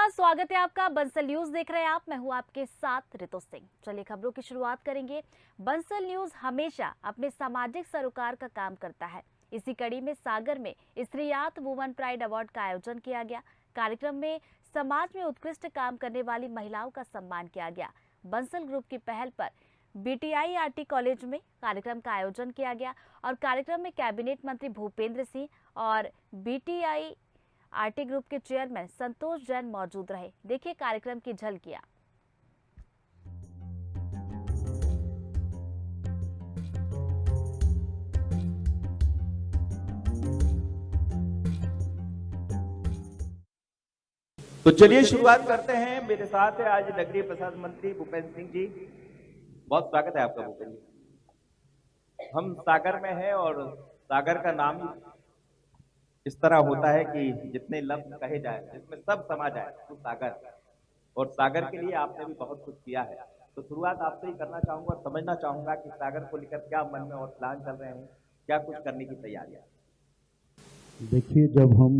नमस्कार, स्वागत है आपका। बंसल न्यूज देख रहे हैं आप। मैं हूं आपके साथ रितु सिंह। चलिए खबरों की शुरुआत करेंगे। बंसल न्यूज हमेशा अपने सामाजिक सरोकार का काम करता है। इसी कड़ी में सागर में स्त्रीयात वुमन प्राइड अवार्ड का आयोजन किया गया। कार्यक्रम में समाज में उत्कृष्ट काम करने वाली महिलाओं का सम्मान किया गया। बंसल ग्रुप की पहल पर BTIRT कॉलेज में कार्यक्रम का आयोजन किया गया और कार्यक्रम में कैबिनेट मंत्री भूपेंद्र सिंह और BTIRT ग्रुप के चेयरमैन संतोष जैन मौजूद रहे। देखिए कार्यक्रम की झलकियां। तो चलिए शुरुआत करते हैं। मेरे साथ है आज नगरीय प्रशासन मंत्री भूपेंद्र सिंह जी। बहुत स्वागत है आपका भूपेंद्र जी। हम सागर में हैं और सागर का नाम इस तरह होता है कि जितने लफ्ज कहे जाए जिसमें सब समा जाए तो सागर, और सागर के लिए आपने भी बहुत कुछ किया है। तो शुरुआत आपसे ही करना चाहूंगा और समझना चाहूंगा कि सागर को लेकर क्या मन में और प्लान चल रहे हैं, क्या कुछ करने की तैयारी है। देखिए, जब हम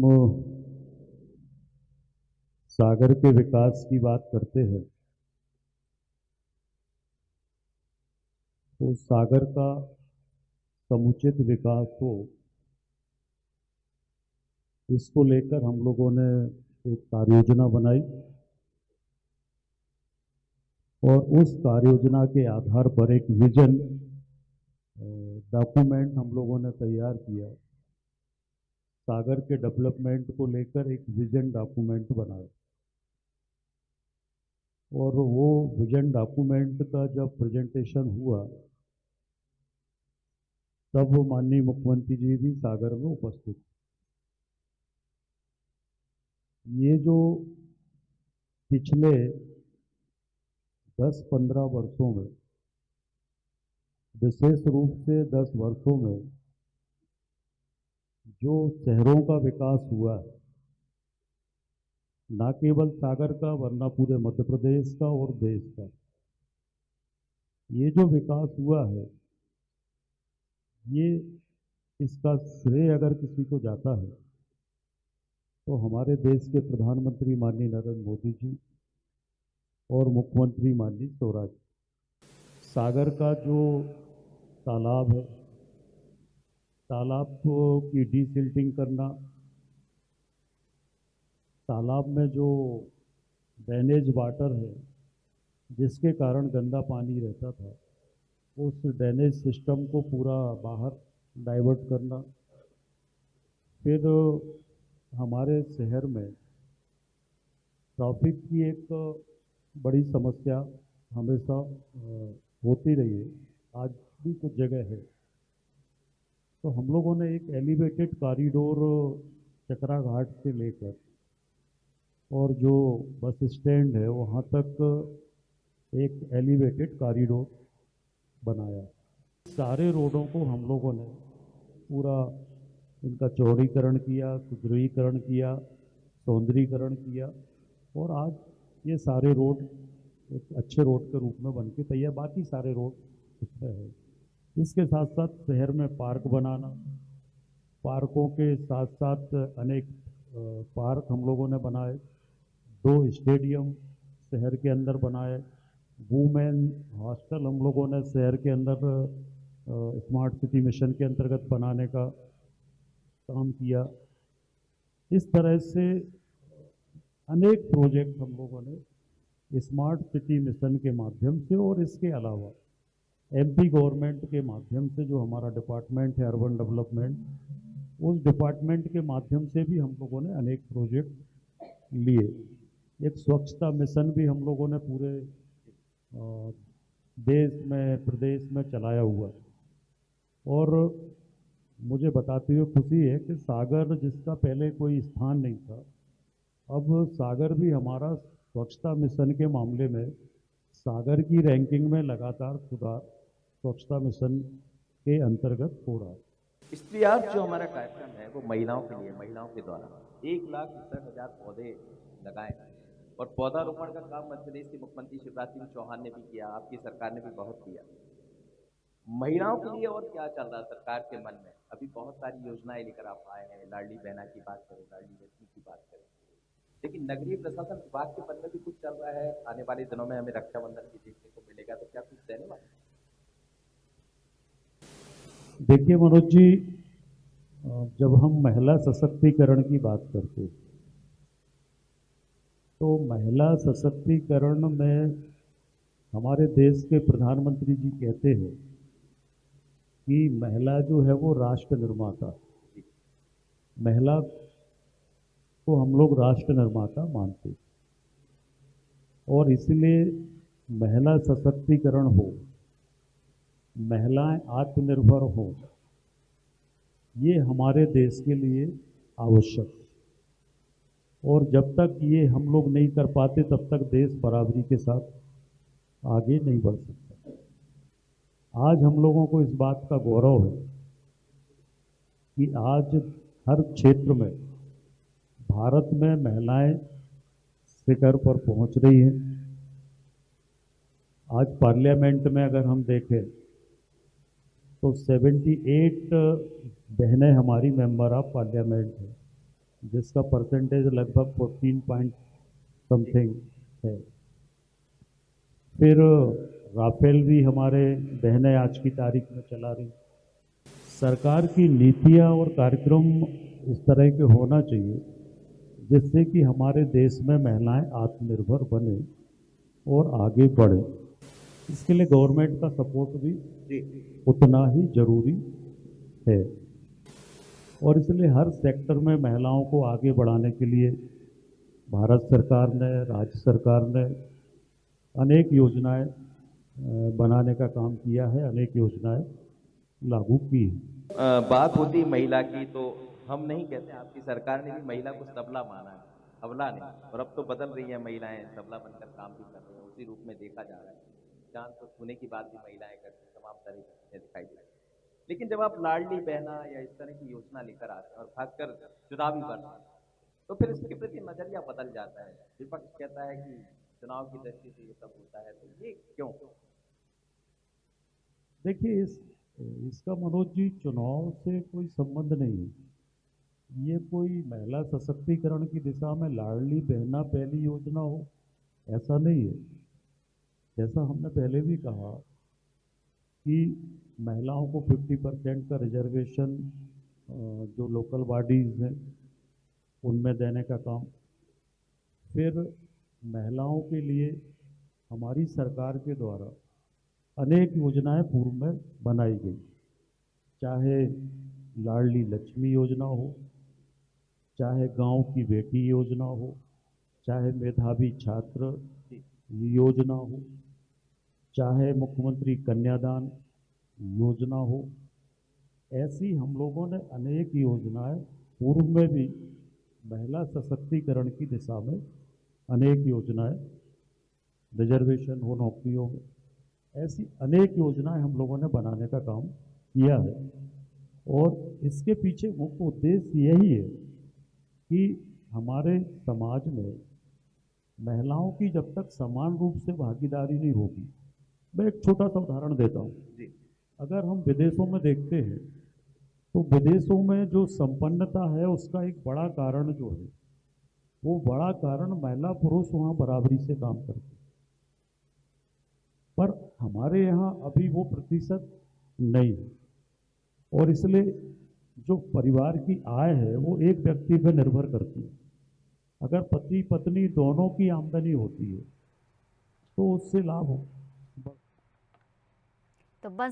सागर के विकास की बात करते हैं तो सागर का समुचित विकास हो, इसको लेकर हम लोगों ने एक कार्य योजना बनाई और उस कार्य योजना के आधार पर एक विजन डॉक्यूमेंट हम लोगों ने तैयार किया। सागर के डेवलपमेंट को लेकर एक विजन डॉक्यूमेंट बनाया और वो विजन डॉक्यूमेंट का जब प्रेजेंटेशन हुआ तब वो माननीय मुख्यमंत्री जी भी सागर में उपस्थित। ये जो पिछले 10-15 वर्षों में, विशेष रूप से 10 वर्षों में जो शहरों का विकास हुआ है, न केवल सागर का वरना पूरे मध्य प्रदेश का और देश का, ये जो विकास हुआ है, ये इसका श्रेय अगर किसी को जाता है तो हमारे देश के प्रधानमंत्री माननीय नरेंद्र मोदी जी और मुख्यमंत्री माननीय शिवराज। सागर का जो तालाब है, तालाब की डीसिल्टिंग करना, तालाब में जो ड्रेनेज वाटर है जिसके कारण गंदा पानी रहता था, उस ड्रेनेज सिस्टम को पूरा बाहर डाइवर्ट करना। फिर हमारे शहर में ट्रैफिक की एक बड़ी समस्या हमेशा होती रही है, आज भी कुछ जगह है। तो हम लोगों ने एक एलिवेटेड कॉरिडोर चकरा घाट से लेकर और जो बस स्टैंड है वहाँ तक एक एलिवेटेड कॉरिडोर बनाया। सारे रोडों को हम लोगों ने पूरा इनका चौड़ीकरण किया, सुदृढ़ीकरण किया, सौंदर्यीकरण किया और आज ये सारे रोड एक अच्छे रोड के रूप में बन के तैयार, बाकी सारे रोड उसमें है। इसके साथ साथ शहर में पार्क बनाना, पार्कों के साथ साथ अनेक पार्क हम लोगों ने बनाए, 2 स्टेडियम शहर के अंदर बनाए, वुमेन हॉस्टल हम लोगों ने शहर के अंदर स्मार्ट सिटी मिशन के अंतर्गत बनाने का काम किया। इस तरह से अनेक प्रोजेक्ट हम लोगों ने स्मार्ट सिटी मिशन के माध्यम से और इसके अलावा MP गवर्नमेंट के माध्यम से जो हमारा डिपार्टमेंट है अर्बन डेवलपमेंट, उस डिपार्टमेंट के माध्यम से भी हम लोगों ने अनेक प्रोजेक्ट लिए। एक स्वच्छता मिशन भी हम लोगों ने पूरे देश में प्रदेश में चलाया हुआ और मुझे बताते हुए खुशी है कि सागर जिसका पहले कोई स्थान नहीं था, अब सागर भी हमारा स्वच्छता मिशन के मामले में सागर की रैंकिंग में लगातार सुधार स्वच्छता मिशन के अंतर्गत हो रहा है। स्त्रीयात जो हमारा कार्यक्रम है वो महिलाओं के लिए, महिलाओं के द्वारा 1,61,000 पौधे लगाए और पौधारोपण का काम मध्य प्रदेश के मुख्यमंत्री शिवराज सिंह चौहान ने भी किया, आपकी सरकार ने भी बहुत किया। महिलाओं के लिए और क्या चल रहा है सरकार के मन में? अभी बहुत सारी योजनाएं लेकर आप आए हैं, लाडली बहना की बात करें, लाडली लक्ष्मी की बात करें, लेकिन नगरीय प्रशासन विभाग के पद में भी कुछ चल रहा है, आने वाले दिनों में हमें रक्षाबंधन भी देखने को मिलेगा, तो क्या कुछ देने वाले हैं? देखिए मनोज जी, जब हम महिला सशक्तिकरण की बात करते हैं तो महिला सशक्तिकरण में हमारे देश के प्रधानमंत्री जी कहते हैं कि महिला जो है वो राष्ट्र निर्माता, महिला को हम लोग राष्ट्र निर्माता मानते हैं और इसलिए महिला सशक्तिकरण हो, महिलाएं आत्मनिर्भर हो, ये हमारे देश के लिए आवश्यक है। और जब तक ये हम लोग नहीं कर पाते तब तक देश बराबरी के साथ आगे नहीं बढ़ सकता। आज हम लोगों को इस बात का गौरव है कि आज हर क्षेत्र में भारत में महिलाएं शिखर पर पहुंच रही हैं। आज पार्लियामेंट में अगर हम देखें तो 78 बहनें हमारी मेंबर ऑफ पार्लियामेंट है, जिसका परसेंटेज लगभग 14 पॉइंट समथिंग है। फिर राफेल भी हमारे बहनें आज की तारीख में चला रही। सरकार की नीतियां और कार्यक्रम इस तरह के होना चाहिए जिससे कि हमारे देश में महिलाएं आत्मनिर्भर बने और आगे बढ़े। इसके लिए गवर्नमेंट का सपोर्ट भी उतना ही जरूरी है और इसलिए हर सेक्टर में महिलाओं को आगे बढ़ाने के लिए भारत सरकार ने, राज्य सरकार ने अनेक योजनाएं बनाने का काम किया है, अनेक योजनाएं लागू की है। बात होती है महिला की, तो हम नहीं कहते, आपकी सरकार ने भी महिला को सबला माना है, अबला नहीं। और अब तो बदल रही है, महिलाएं सबला बनकर काम भी कर रही हैं, उसी रूप में देखा जा रहा है। चांद को छूने की बात भी महिलाएं करती, तमाम तरह से दिखाई दे रही है। लेकिन जब आप लाडली बहना या इस तरह की योजना लेकर आते हैं और खासकर चुनावी वर्ष में, तो फिर इसके प्रति नजरिया बदल जाता है। विपक्ष कहता है कि चुनाव की दृष्टि से ये सब होता है, तो ये क्यों? देखिए इसका मनोज जी चुनाव से कोई संबंध नहीं है। ये कोई महिला सशक्तिकरण की दिशा में लाडली बहना पहली योजना हो, ऐसा नहीं है। जैसा हमने पहले भी कहा कि महिलाओं को 50% का रिजर्वेशन जो लोकल बॉडीज़ हैं उनमें देने का काम, फिर महिलाओं के लिए हमारी सरकार के द्वारा अनेक योजनाएं पूर्व में बनाई गई, चाहे लाडली लक्ष्मी योजना हो, चाहे गांव की बेटी योजना हो, चाहे मेधावी छात्र योजना हो, चाहे मुख्यमंत्री कन्यादान योजना हो। ऐसी हम लोगों ने अनेक योजनाएं पूर्व में भी महिला सशक्तिकरण की दिशा में अनेक योजनाएं, रिजर्वेशन हो नौकरियों में, ऐसी अनेक योजनाएं हम लोगों ने बनाने का काम किया है। और इसके पीछे मुख्य उद्देश्य यही है कि हमारे समाज में महिलाओं की जब तक समान रूप से भागीदारी नहीं होगी। मैं एक छोटा सा उदाहरण देता हूँ। अगर हम विदेशों में देखते हैं तो विदेशों में जो संपन्नता है उसका एक बड़ा कारण जो है, वो बड़ा कारण महिला पुरुष वहाँ बराबरी से काम करते हैं। पर हमारे यहाँ अभी वो प्रतिशत नहीं है और इसलिए जो परिवार की आय है वो एक व्यक्ति पर निर्भर करती है। अगर पति पत्नी दोनों की आमदनी होती है तो उससे लाभ हो। तो बस